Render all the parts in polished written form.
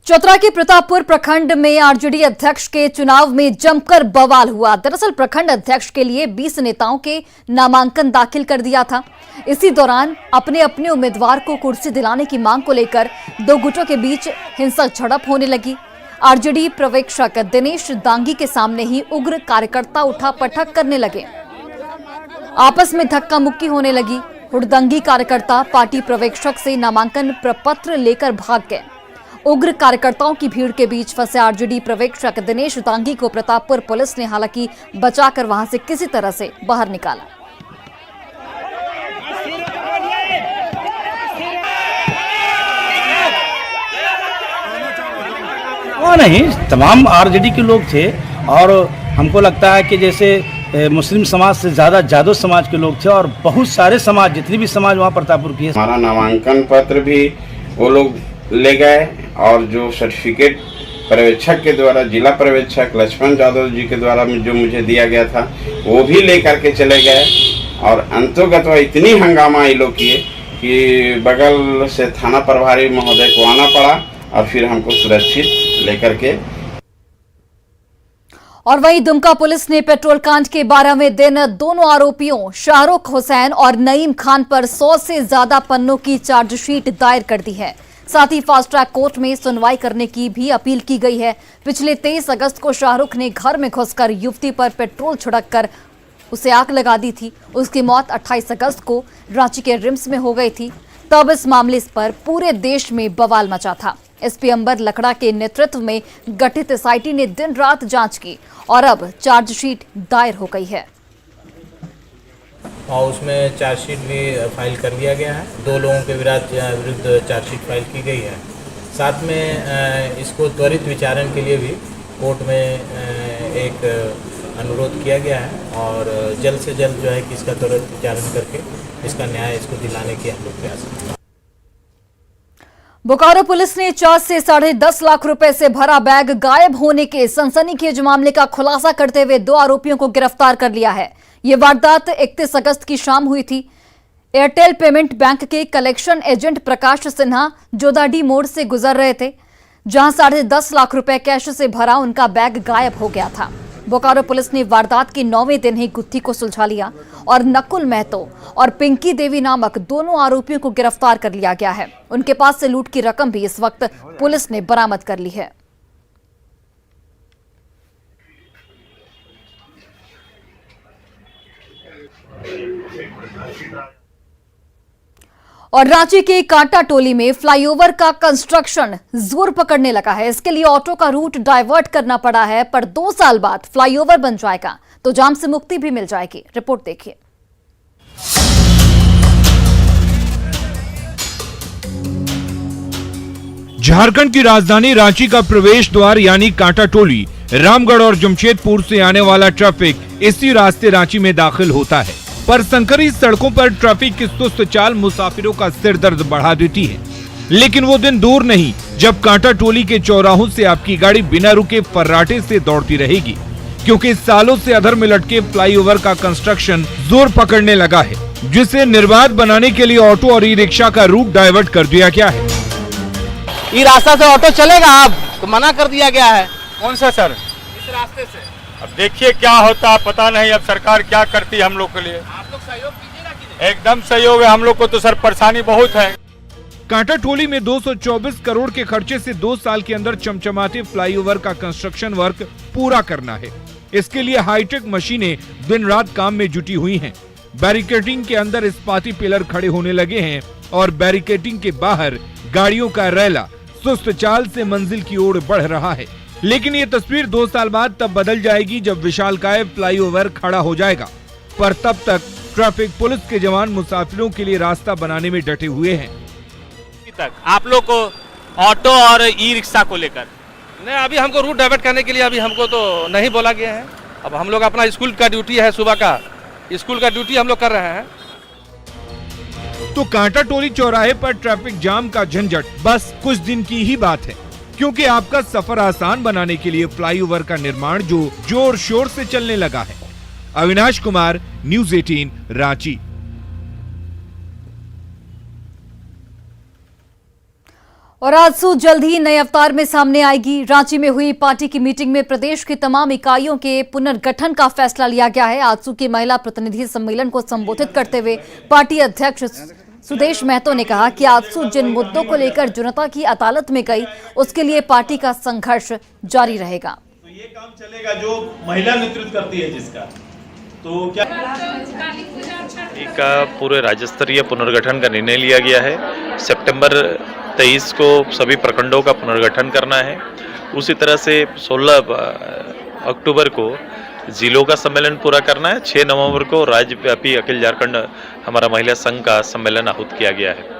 चतरा के प्रतापपुर प्रखंड में आरजेडी अध्यक्ष के चुनाव में जमकर बवाल हुआ। दरअसल प्रखंड अध्यक्ष के लिए 20 नेताओं के नामांकन दाखिल कर दिया था। इसी दौरान अपने अपने उम्मीदवार को कुर्सी दिलाने की मांग को लेकर दो गुटों के बीच हिंसक झड़प होने लगी। आरजेडी पर्यवेक्षक दिनेश दांगी के सामने ही उग्र कार्यकर्ता उठापटक करने लगे। आपस में धक्का मुक्की होने लगी। हुड़दंगी कार्यकर्ता पार्टी पर्यवेक्षक से नामांकन प्रपत्र लेकर भाग गए। उग्र कार्यकर्ताओं की भीड़ के बीच फंसे आरजेडी पर्यवेक्षक दिनेश दांगी को प्रतापपुर पुलिस ने हालांकि बचाकर वहां से किसी तरह से बाहर निकाला। वो नहीं, तमाम आरजेडी के लोग थे और हमको लगता है कि जैसे मुस्लिम समाज से ज़्यादा जादव समाज के लोग थे और बहुत सारे समाज, जितनी भी समाज वहाँ प्रतापपुर की है। हमारा नामांकन पत्र भी वो लोग ले गए और जो सर्टिफिकेट पर्यवेक्षक के द्वारा, जिला पर्यवेक्षक लक्ष्मण यादव जी के द्वारा जो मुझे दिया गया था, वो भी ले करके चले गए। और अंतोगत इतनी हंगामा ये लोग किए कि बगल से थाना प्रभारी महोदय को आना पड़ा और फिर हमको सुरक्षित लेकर के। और वहीं दुमका पुलिस ने पेट्रोल कांड के 12वें दिन दोनों आरोपियों शाहरुख हुसैन और नईम खान पर 100 से ज्यादा पन्नों की चार्जशीट दायर कर दी है। साथ ही फास्ट ट्रैक कोर्ट में सुनवाई करने की भी अपील की गई है। पिछले 23 अगस्त को शाहरुख ने घर में घुसकर युवती पर पेट्रोल छिड़ककर उसे आग लगा दी थी। उसकी मौत 28 अगस्त को रांची के रिम्स में हो गई थी। तब इस मामले पर पूरे देश में बवाल मचा था। एसपी अंबर लकड़ा के नेतृत्व में गठित एसआईटी ने दिन रात जांच की और अब चार्जशीट दायर हो गई है और उसमें चार्जशीट भी फाइल कर लिया गया है। 2 लोगों के विरुद्ध चार्जशीट फाइल की गई है। साथ में इसको त्वरित विचारण के लिए भी कोर्ट में एक अनुरोध किया गया है और जल्द से जल्द जो है कि इसका त्वरित विचारण करके इसका न्याय इसको दिलाने की हम लोग प्रयास करेंगे। बोकारो पुलिस ने 4 से 10.5 लाख रुपए से भरा बैग गायब होने के सनसनीखेज मामले का खुलासा करते हुए 2 आरोपियों को गिरफ्तार कर लिया है। ये वारदात 31 अगस्त की शाम हुई थी। एयरटेल पेमेंट बैंक के कलेक्शन एजेंट प्रकाश सिन्हा जोदाडी मोड़ से गुजर रहे थे, जहां 10.5 लाख रुपए कैश से भरा उनका बैग गायब हो गया था। बोकारो पुलिस ने वारदात के 9वें दिन ही गुत्थी को सुलझा लिया और नकुल महतो और पिंकी देवी नामक दोनों आरोपियों को गिरफ्तार कर लिया गया है। उनके पास से लूट की रकम भी इस वक्त पुलिस ने बरामद कर ली है। और रांची के कांटा टोली में फ्लाईओवर का कंस्ट्रक्शन जोर पकड़ने लगा है। इसके लिए ऑटो का रूट डाइवर्ट करना पड़ा है, पर 2 साल बाद फ्लाईओवर बन जाएगा तो जाम से मुक्ति भी मिल जाएगी। रिपोर्ट देखिए। झारखंड की राजधानी रांची का प्रवेश द्वार यानी कांटा टोली, रामगढ़ और जमशेदपुर से आने वाला ट्रैफिक इसी रास्ते रांची में दाखिल होता है। पर संकरी सड़कों पर ट्रैफिक की सुस्त चाल मुसाफिरों का सिर दर्द बढ़ा देती है। लेकिन वो दिन दूर नहीं जब कांटा टोली के चौराहों से आपकी गाड़ी बिना रुके फर्राटे से दौड़ती रहेगी, क्योंकि सालों से अधर में लटके फ्लाईओवर का कंस्ट्रक्शन जोर पकड़ने लगा है, जिसे निर्बाध बनाने के लिए ऑटो और ई रिक्शा का रूट डाइवर्ट कर दिया गया है। ये रास्ता से ऑटो चलेगा अब तो मना कर दिया गया है। कौन सा सर? इस रास्ते से। अब देखिए क्या होता है, पता नहीं अब सरकार क्या करती है हम लोग के लिए। आप लोग सहयोग कीजिएगा कि नहीं? एकदम सहयोग है, हम लोग को तो सर परेशानी बहुत है। कांटा टोली में 224 करोड़ के खर्चे से 2 साल के अंदर चमचमाते फ्लाईओवर का कंस्ट्रक्शन वर्क पूरा करना है। इसके लिए हाईटेक मशीनें दिन रात काम में जुटी हुई हैं। बैरिकेडिंग के अंदर इस्पाती पिलर खड़े होने लगे हैं और बैरिकेडिंग के बाहर गाड़ियों का रैला सुस्त चाल से मंजिल की ओर बढ़ रहा है। लेकिन ये तस्वीर 2 साल बाद तब बदल जाएगी जब विशालकाय फ्लाईओवर खड़ा हो जाएगा। पर तब तक ट्रैफिक पुलिस के जवान मुसाफिरों के लिए रास्ता बनाने में डटे हुए हैं। तक आप लोग को ऑटो और ई रिक्शा को लेकर नहीं, अभी हमको रूट डाइवर्ट करने के लिए अभी हमको तो नहीं बोला गया है। अब हम लोग अपना स्कूल का ड्यूटी है, सुबह का स्कूल का ड्यूटी हम लोग कर रहे हैं। तो कांटा टोली चौराहे पर ट्रैफिक जाम का झंझट बस कुछ दिन की ही बात है, क्योंकि आपका सफर आसान बनाने के लिए फ्लाईओवर का निर्माण जो जोर शोर से चलने लगा है। अविनाश कुमार, न्यूज़ 18 रांची। और आजसू जल्द ही नए अवतार में सामने आएगी। रांची में हुई पार्टी की मीटिंग में प्रदेश की तमाम इकाइयों के पुनर्गठन का फैसला लिया गया है। आजसू के महिला प्रतिनिधि सम्मेलन को संबोधित करते हुए पार्टी अध्यक्ष सुदेश महतो ने कहा कि आजसू जिन मुद्दों को लेकर जनता की अदालत में गई, उसके लिए पार्टी का संघर्ष जारी रहेगा। तो ये काम चलेगा जो महिला नेतृत्व करती है जिसका, तो क्या का पूरे राज्य स्तरीय पुनर्गठन का निर्णय लिया गया है। सितंबर 23 को सभी प्रखंडों का पुनर्गठन करना है। उसी तरह से 16 अक्टूबर को जिलों का सम्मेलन पूरा करना है। 6 नवंबर को राज्यव्यापी अखिल झारखंड हमारा महिला संघ का सम्मेलन आहूत किया गया है।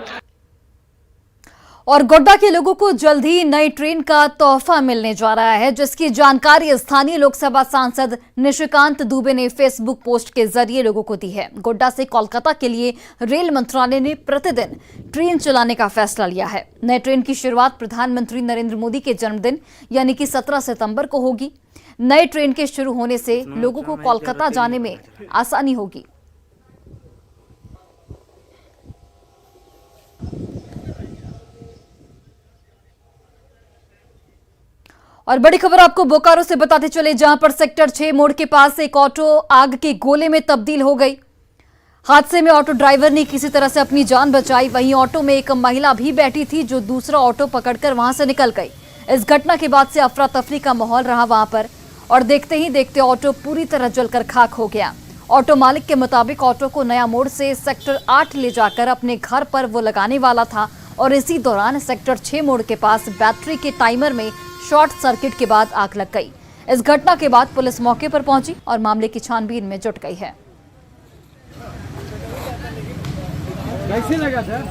और गोड्डा के लोगों को जल्द ही नई ट्रेन का तोहफा मिलने जा रहा है, जिसकी जानकारी स्थानीय लोकसभा सांसद निशिकांत दुबे ने फेसबुक पोस्ट के जरिए लोगों को दी है। गोड्डा से कोलकाता के लिए रेल मंत्रालय ने प्रतिदिन ट्रेन चलाने का फैसला लिया है। नई ट्रेन की शुरुआत प्रधानमंत्री नरेंद्र मोदी के जन्मदिन यानी कि 17 सितंबर को होगी। नई ट्रेन के शुरू होने से लोगों को कोलकाता जाने में आसानी होगी। और बड़ी खबर आपको बोकारो से बताते चले, जहां पर सेक्टर 6 मोड़ के पास एक ऑटो आग के गोले में तब्दील हो गई। हादसे में ऑटो ड्राइवर ने किसी तरह से अपनी जान बचाई। वहीं ऑटो में एक महिला भी बैठी थी, जो दूसरा ऑटो पकड़कर वहां से निकल गई। इस घटना के बाद से अफरा तफरी का माहौल रहा वहां पर, और देखते ही देखते ऑटो पूरी तरह जलकर खाक हो गया। ऑटो मालिक के मुताबिक ऑटो को नया मोड़ से सेक्टर 8 ले जाकर अपने घर पर वो लगाने वाला था, और इसी दौरान सेक्टर 6 मोड़ के पास बैटरी के टाइमर में शॉर्ट सर्किट के बाद आग लग गई। इस घटना के बाद पुलिस मौके पर पहुंची और मामले की छानबीन में जुट गई है। कैसे लगा था?